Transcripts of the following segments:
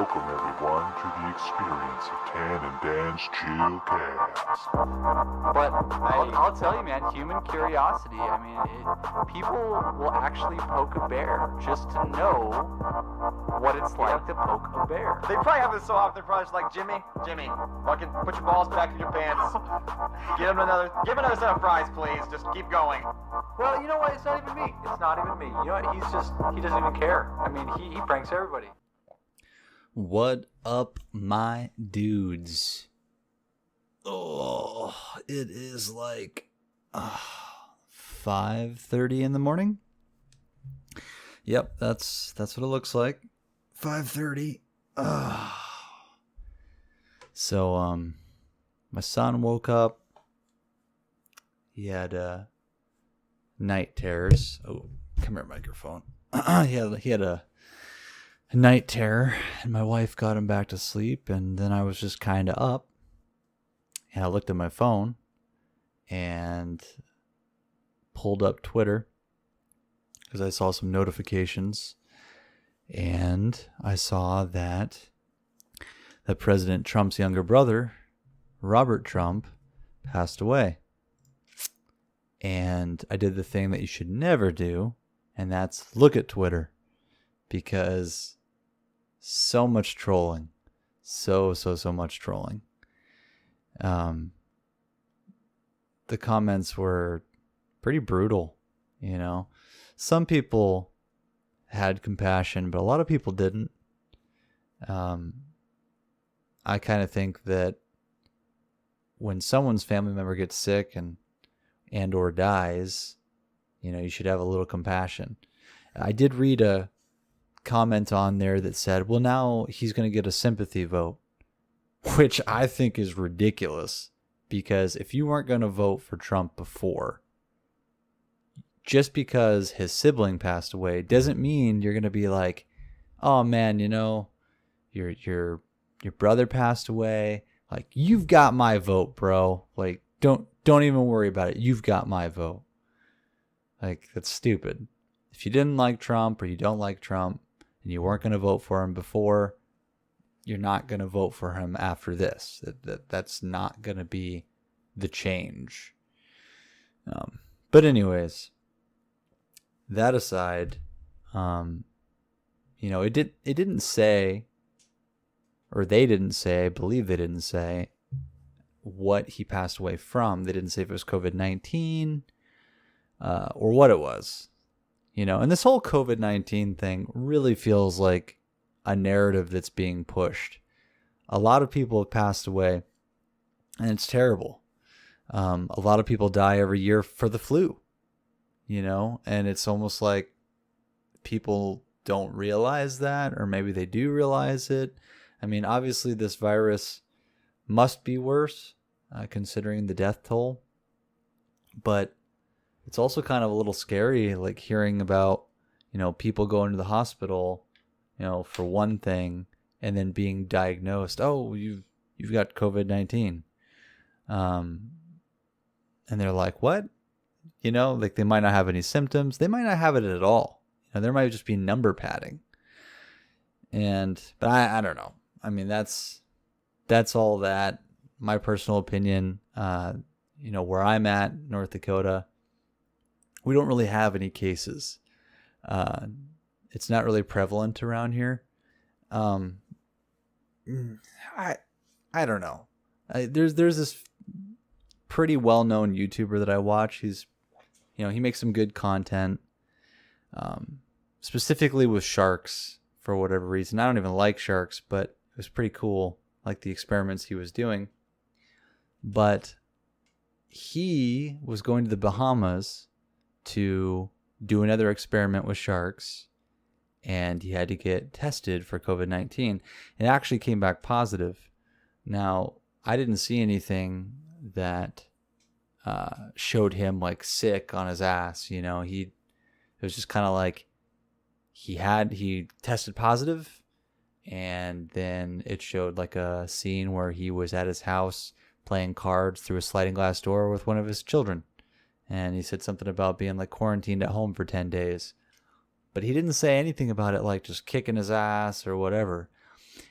Welcome everyone to the experience of Tan and Dan's Chill Cast. But I'll tell you, man, human curiosity. I mean, people will actually poke a bear just to know what it's like to poke a bear. They probably have this so often. They're probably just like, Jimmy, fucking put your balls back in your pants. Give him another set of fries, please. Just keep going. Well, you know what? It's not even me. It's not even me. You know what? He doesn't even care. I mean, he pranks everybody. What up, my dudes? Oh, it is like 5:30 in the morning. Yep, that's what it looks like. 5:30. So my son woke up. He had night terrors. Oh, come here, microphone. he had a night terror, and my wife got him back to sleep, and then I was just kind of up, and I looked at my phone and pulled up Twitter because I saw some notifications, and I saw that President Trump's younger brother, Robert Trump, passed away. And I did the thing that you should never do, and that's look at Twitter, because so much trolling, so much trolling. The comments were pretty brutal, you know. Some people had compassion, but a lot of people didn't. I kind of think that when someone's family member gets sick and or dies, you know, you should have a little compassion. I did read a comment on there that said, well, now he's going to get a sympathy vote, which I think is ridiculous, because if you weren't going to vote for Trump before, just because his sibling passed away doesn't mean you're going to be like, oh man, you know, your brother passed away, like, you've got my vote, bro. Like, don't even worry about it. You've got my vote. Like, that's stupid. If you didn't like Trump, or you don't like Trump, and you weren't going to vote for him before, you're not going to vote for him after this. That's not going to be the change. But anyways, that aside, you know, it didn't say, or they didn't say, I believe they didn't say what he passed away from. They didn't say if it was COVID-19 or what it was. You know, and this whole COVID-19 thing really feels like a narrative that's being pushed. A lot of people have passed away, and it's terrible. A lot of people die every year for the flu, you know, and it's almost like people don't realize that, or maybe they do realize it. I mean, obviously this virus must be worse, considering the death toll, but it's also kind of a little scary, like hearing about, you know, people going to the hospital, you know, for one thing, and then being diagnosed, oh, you've got COVID-19. And they're like, what? You know, like they might not have any symptoms. They might not have it at all. You know, there might just be number padding. But I don't know. I mean, that's all that. My personal opinion, you know, where I'm at, North Dakota, we don't really have any cases. It's not really prevalent around here. I don't know. There's this pretty well-known YouTuber that I watch. He's, you know, he makes some good content, specifically with sharks for whatever reason. I don't even like sharks, but it was pretty cool, like the experiments he was doing. But he was going to the Bahamas to do another experiment with sharks, and he had to get tested for COVID-19. It actually came back positive. Now, I didn't see anything that showed him like sick on his ass. You know, it was just kind of like he tested positive, and then it showed like a scene where he was at his house playing cards through a sliding glass door with one of his children. And he said something about being like quarantined at home for 10 days. But he didn't say anything about it like just kicking his ass or whatever.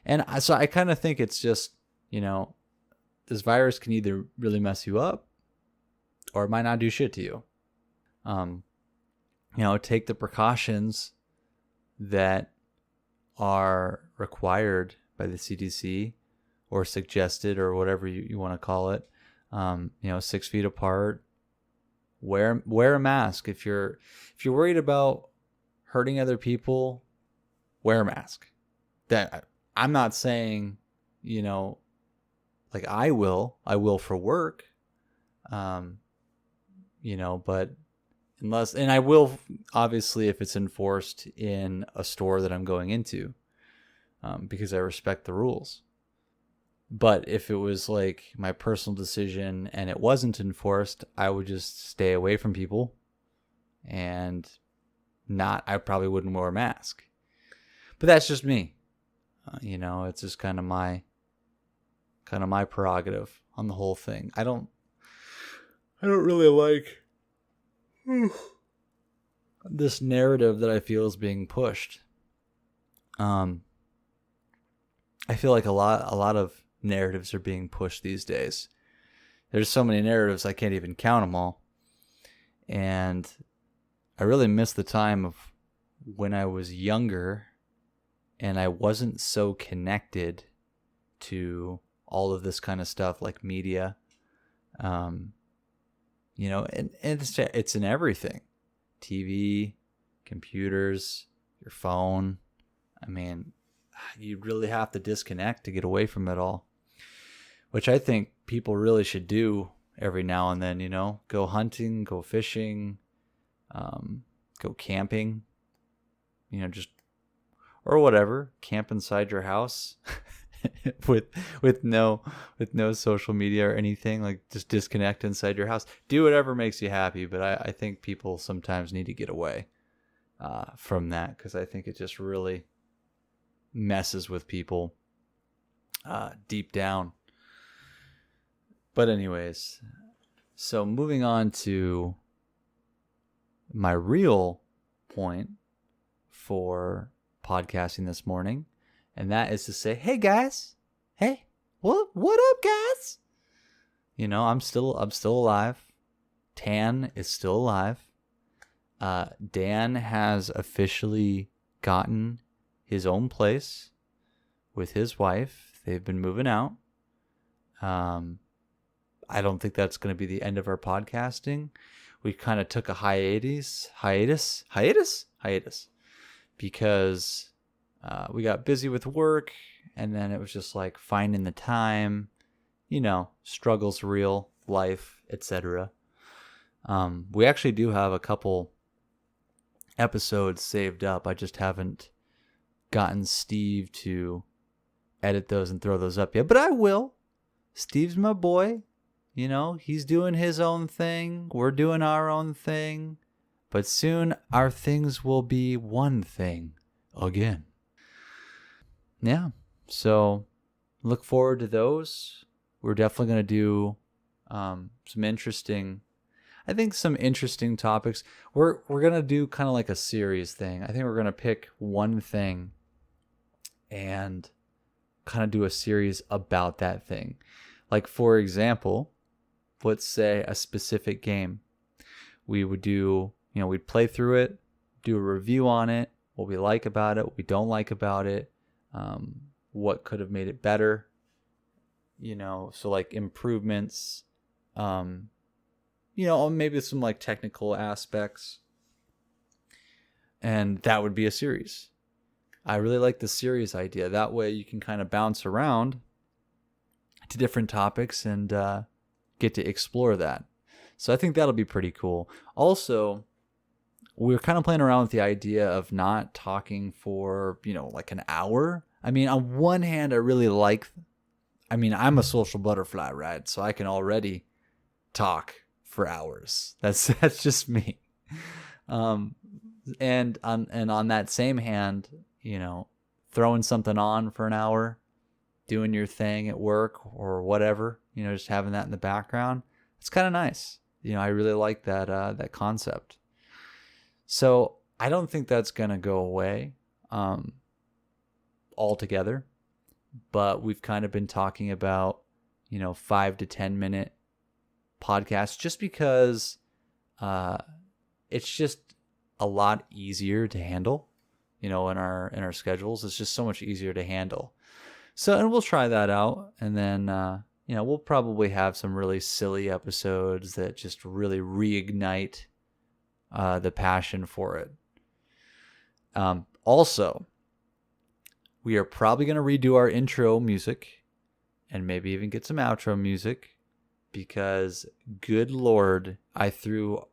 And so I kind of think it's just, this virus can either really mess you up or it might not do shit to you. Take the precautions that are required by the CDC or suggested or whatever you want to call it. 6 feet apart. Wear a mask. If you're worried about hurting other people, wear a mask. That I'm not saying, like I will for work. But unless, and I will obviously if it's enforced in a store that I'm going into, because I respect the rules. But if it was like my personal decision and it wasn't enforced, I would just stay away from people and I probably wouldn't wear a mask. But that's just me. It's just kind of my prerogative on the whole thing. I don't really like this narrative that I feel is being pushed. I feel like a lot of narratives are being pushed these days. There's so many narratives I can't even count them all. And I really miss the time of when I was younger and I wasn't so connected to all of this kind of stuff like media. And it's in everything. TV, computers, your phone. I mean, you really have to disconnect to get away from it all, which I think people really should do every now and then, go hunting, go fishing, go camping, or whatever, camp inside your house with no social media or anything, like just disconnect inside your house. Do whatever makes you happy. But I think people sometimes need to get away from that, because I think it just really messes with people deep down. But anyways, so moving on to my real point for podcasting this morning, and that is to say, hey guys, hey, what up guys? I'm still alive. Tan is still alive. Dan has officially gotten his own place with his wife. They've been moving out. I don't think that's going to be the end of our podcasting. We kind of took a hiatus, because we got busy with work, and then it was just like finding the time, struggles, real life, etc. We actually do have a couple episodes saved up. I just haven't gotten Steve to edit those and throw those up yet, but I will. Steve's my boy. He's doing his own thing. We're doing our own thing. But soon our things will be one thing again. Yeah. So look forward to those. We're definitely going to do some interesting topics. We're going to do kind of like a series thing. I think we're going to pick one thing and kind of do a series about that thing. Like, for example, let's say a specific game. We would do, we'd play through it, do a review on it, what we like about it, what we don't like about it, what could have made it better, so like improvements, maybe some like technical aspects. And that would be a series. I really like the series idea. That way you can kind of bounce around to different topics and get to explore that. So I think that'll be pretty cool. Also, we're kind of playing around with the idea of not talking for, like an hour. I mean, on one hand, I'm a social butterfly, right? So I can already talk for hours. That's just me. And on that same hand, throwing something on for an hour, doing your thing at work or whatever, just having that in the background. It's kind of nice. I really like that concept. So I don't think that's going to go away altogether. but we've kind of been talking about, 5 to 10 minute podcasts just because it's just a lot easier to handle, in our schedules. It's just so much easier to handle. So, and we'll try that out. And then, we'll probably have some really silly episodes that just really reignite the passion for it. Also, we are probably going to redo our intro music and maybe even get some outro music because, good Lord, I threw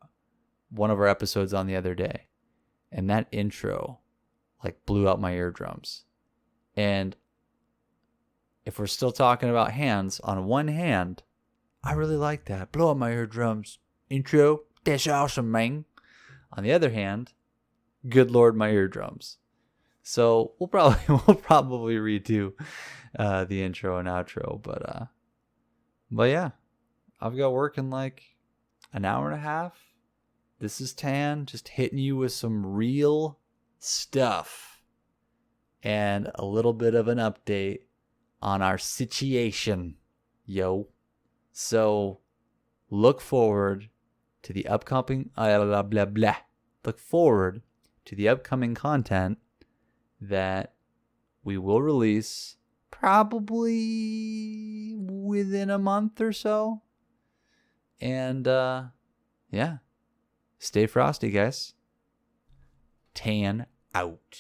one of our episodes on the other day and that intro blew out my eardrums. And if we're still talking about hands, on one hand, I really like that. Blow out my eardrums. Intro, that's awesome, man. On the other hand, good Lord, my eardrums. So we'll probably redo the intro and outro, but yeah, I've got work in an hour and a half. This is Tan, just hitting you with some real stuff and a little bit of an update on our situation, yo. So look forward to the upcoming Look forward to the upcoming content that we will release probably within a month or so. And yeah, stay frosty, guys. Tan out.